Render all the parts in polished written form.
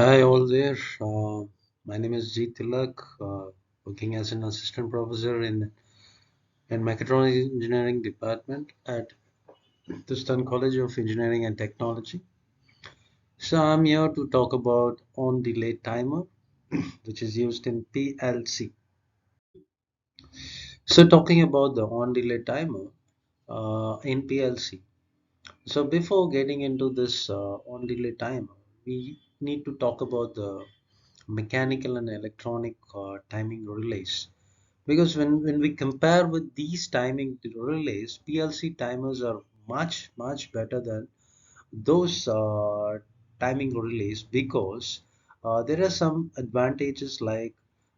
Hi, all there. My name is Jeet Tilak, working as an assistant professor in Mechatronics Engineering Department at Tustan College of Engineering and Technology. So I'm here to talk about on-delay timer, which is used in PLC. So talking about the on-delay timer in PLC. So before getting into this on-delay timer, we need to talk about the mechanical and electronic timing relays. Because when we compare with these timing relays, PLC timers are much better than those timing relays because there are some advantages like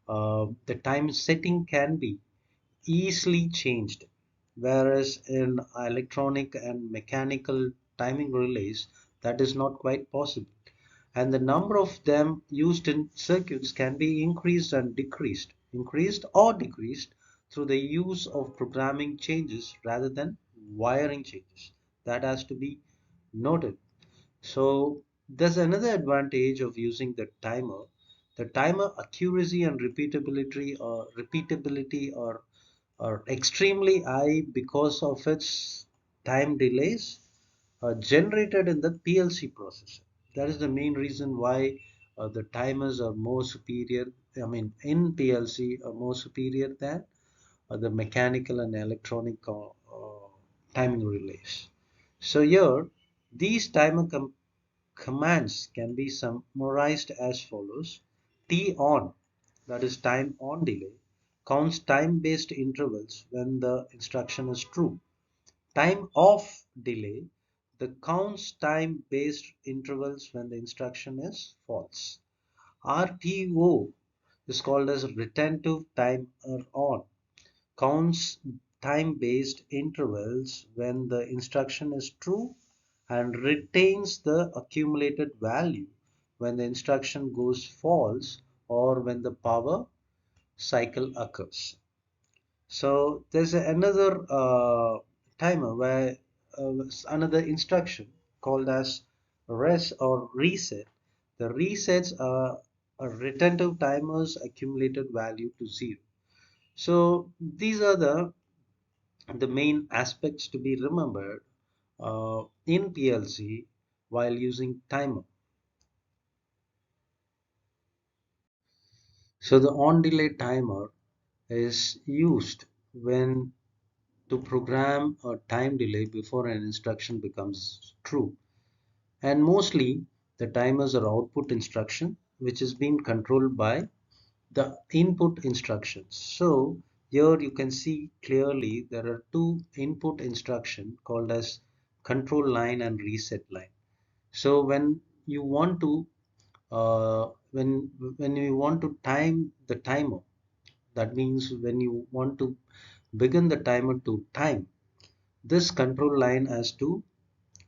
the time setting can be easily changed, whereas in electronic and mechanical timing relays that is not quite possible, and the number of them used in circuits can be increased or decreased through the use of programming changes rather than wiring changes. That has to be noted. So there's another advantage of using the timer. The timer accuracy and repeatability are extremely high because of its time delays generated in the PLC processor. That is the main reason why the timers are more superior. I mean, in PLC are more superior than the mechanical and electronic timing relays. So here, these commands can be summarized as follows. T on, that is time on delay, counts time-based intervals when the instruction is true. Time off delay, the counts time-based intervals when the instruction is false. RTO is called as retentive timer on, counts time-based intervals when the instruction is true and retains the accumulated value when the instruction goes false or when the power cycle occurs. So there's another timer where another instruction called as res or reset. The resets are a retentive timer's accumulated value to zero. So these are the main aspects to be remembered in PLC while using timer. So the on delay timer is used when to program a time delay before an instruction becomes true. And mostly the timers are output instruction which is being controlled by the input instructions. So here you can see clearly there are two input instruction called as control line and reset line. So you want to when you want to time the timer, that means when you want to begin the timer to time, this control line has to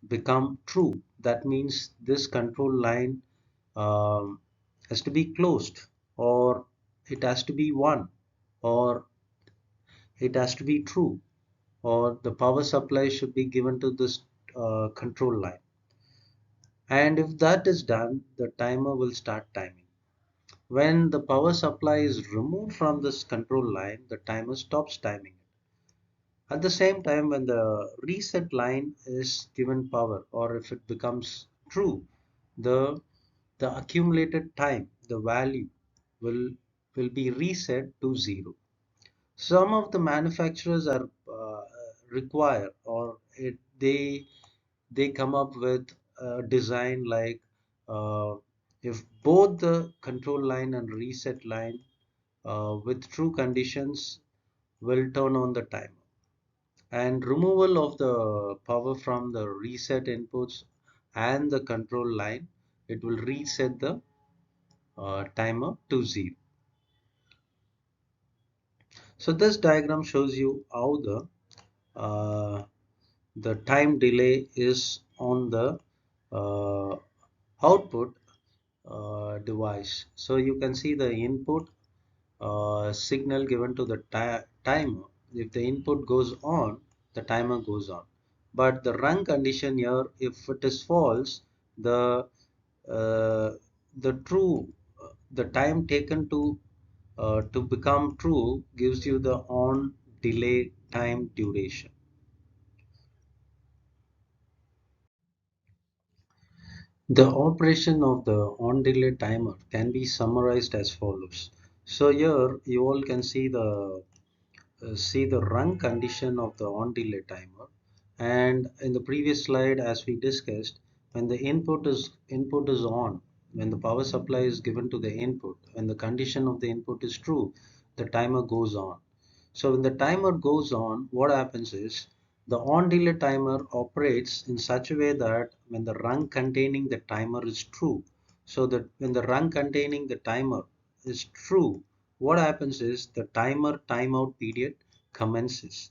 become true. That means this control line um, has to be closed, or it has to be 1, or it has to be true, or the power supply should be given to this control line. And if that is done, the timer will start timing. When the power supply is removed from this control line, the timer stops timing. At the same time, when the reset line is given power, or if it becomes true, the the accumulated time, the value will will be reset to 0. Some of the manufacturers are require, or they come up with a design like if both the control line and reset line with true conditions will turn on the timer, and removal of the power from the reset inputs and the control line, it will reset the timer to 0. So this diagram shows you how uh, the time delay is on the uh, output device. So you can see the input signal given to the timer. If the input goes on, the timer goes on. But the run condition here, if it is false, the uh, the time taken to become true gives you the on delay time duration. The operation of the on delay timer can be summarized as follows. So here you all can see the run condition of the on delay timer, and in the previous slide as we discussed, when the input is on, when the power supply is given to the input, when the condition of the input is true, the timer goes on. So when the timer goes on, what happens is the on delay timer operates in such a way that when the run containing the timer is true, so that when the run containing the timer is true, what happens is the timer timeout period commences.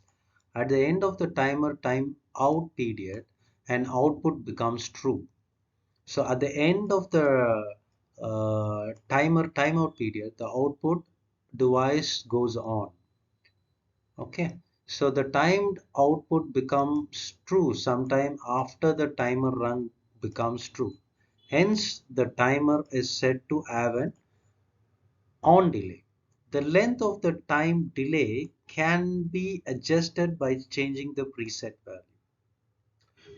At the end of the timer timeout period, an output becomes true. So at the end of the timer timeout period, the output device goes on. Okay, so the timed output becomes true sometime after the timer run becomes true. Hence, the timer is said to have an on delay. The length of the time delay can be adjusted by changing the preset value.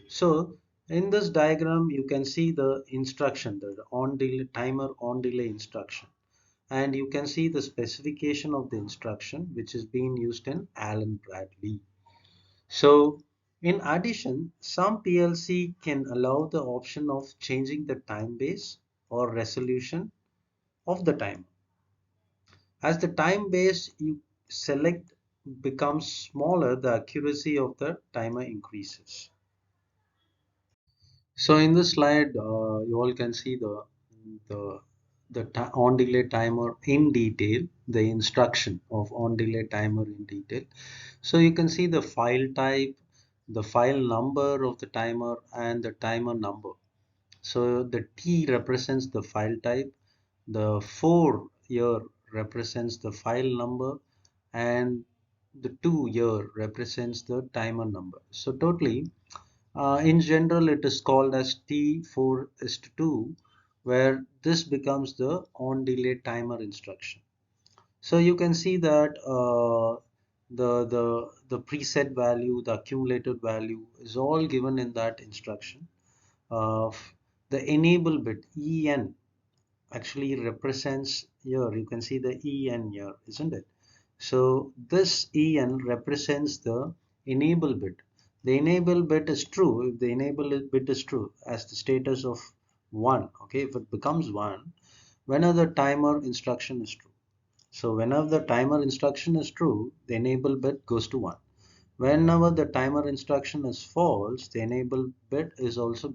So, in this diagram, you can see the instruction, the on delay timer on delay instruction, and you can see the specification of the instruction which is being used in Allen Bradley. So, in addition, some PLC can allow the option of changing the time base or resolution of the timer. As the time base you select becomes smaller, the accuracy of the timer increases. So in this slide, you all can see the on delay timer in detail, the instruction of on delay timer in detail. So you can see the file type, the file number of the timer, and the timer number. So the T represents the file type, the 4 here represents the file number, and the 2 here represents the timer number. So totally, in general, it is called as T4:2, where this becomes the on delay timer instruction. So you can see that the preset value, the accumulated value is all given in that instruction. Uh, the enable bit EN actually represents here. You can see the EN here, isn't it? So this EN represents the enable bit. The enable bit is true if the enable bit is true as the status of 1. Okay, if it becomes 1, whenever the timer instruction is true. So whenever the timer instruction is true, the enable bit goes to 1. Whenever the timer instruction is false, the enable bit is also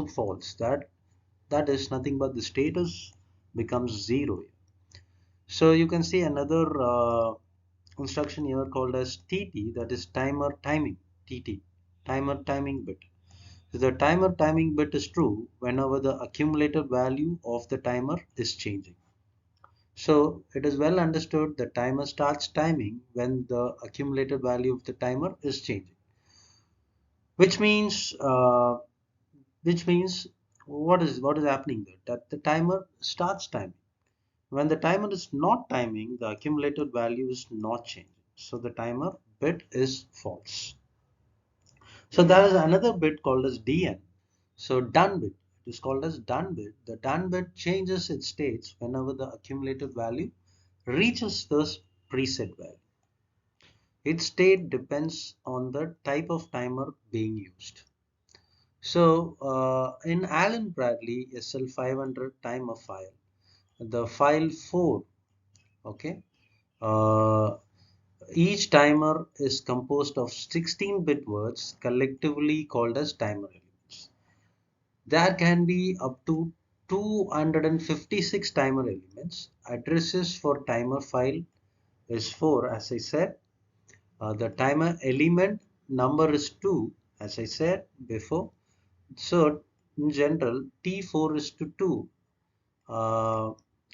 false. That is nothing but the status becomes 0. So you can see another instruction here called as TT, that is timer timing, TT, timer timing bit. So the timer timing bit is true whenever the accumulated value of the timer is changing. So it is well understood the timer starts timing when the accumulated value of the timer is changing, which means uh, which means what is happening there, that the timer starts timing. When the timer is not timing, the accumulated value is not changing. So the timer bit is false. So there is another bit called as DN. So done bit. It is called as done bit. The done bit changes its states whenever the accumulated value reaches the preset value. Its state depends on the type of timer being used. So in Allen Bradley SL500 timer file, the file 4, okay, uh, each timer is composed of 16-bit words collectively called as timer elements. There can be up to 256 timer elements. Addresses for timer file is 4, as I said. The timer element number is 2, as I said before. So in general, T4 is to 2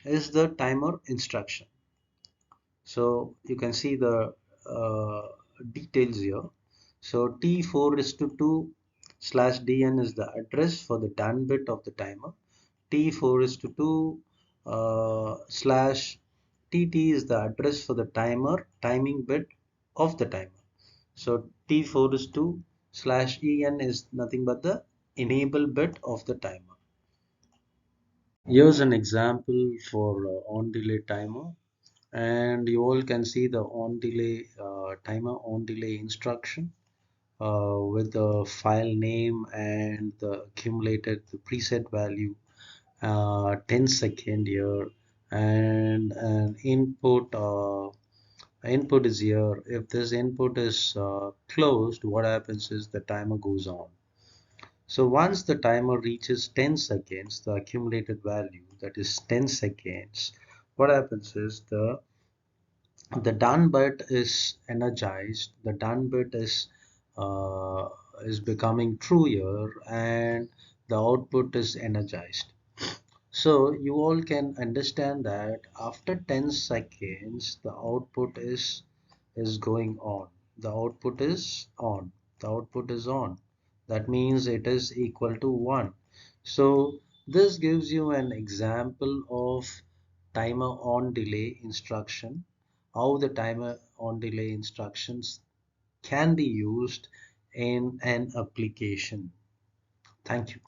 is the timer instruction. So you can see the details here. So T4 is to 2 slash DN is the address for the done bit of the timer. T4 is to 2 slash TT is the address for the timing bit of the timer. So T4 is 2 slash EN is nothing but the enable bit of the timer. Here's an example for on delay timer, and you all can see the on delay timer on delay instruction with the file name and the accumulated the preset value, 10 second here, and an input is here. If this input is closed, what happens is the timer goes on. So once the timer reaches 10 seconds, the accumulated value, that is 10 seconds, what happens is the done bit is energized, the done bit is becoming true here, and the output is energized. So you all can understand that after 10 seconds the output is going on. The output is on. The output is on. That means it is equal to 1. So this gives you an example of timer on delay instruction, how the timer on delay instructions can be used in an application. Thank you.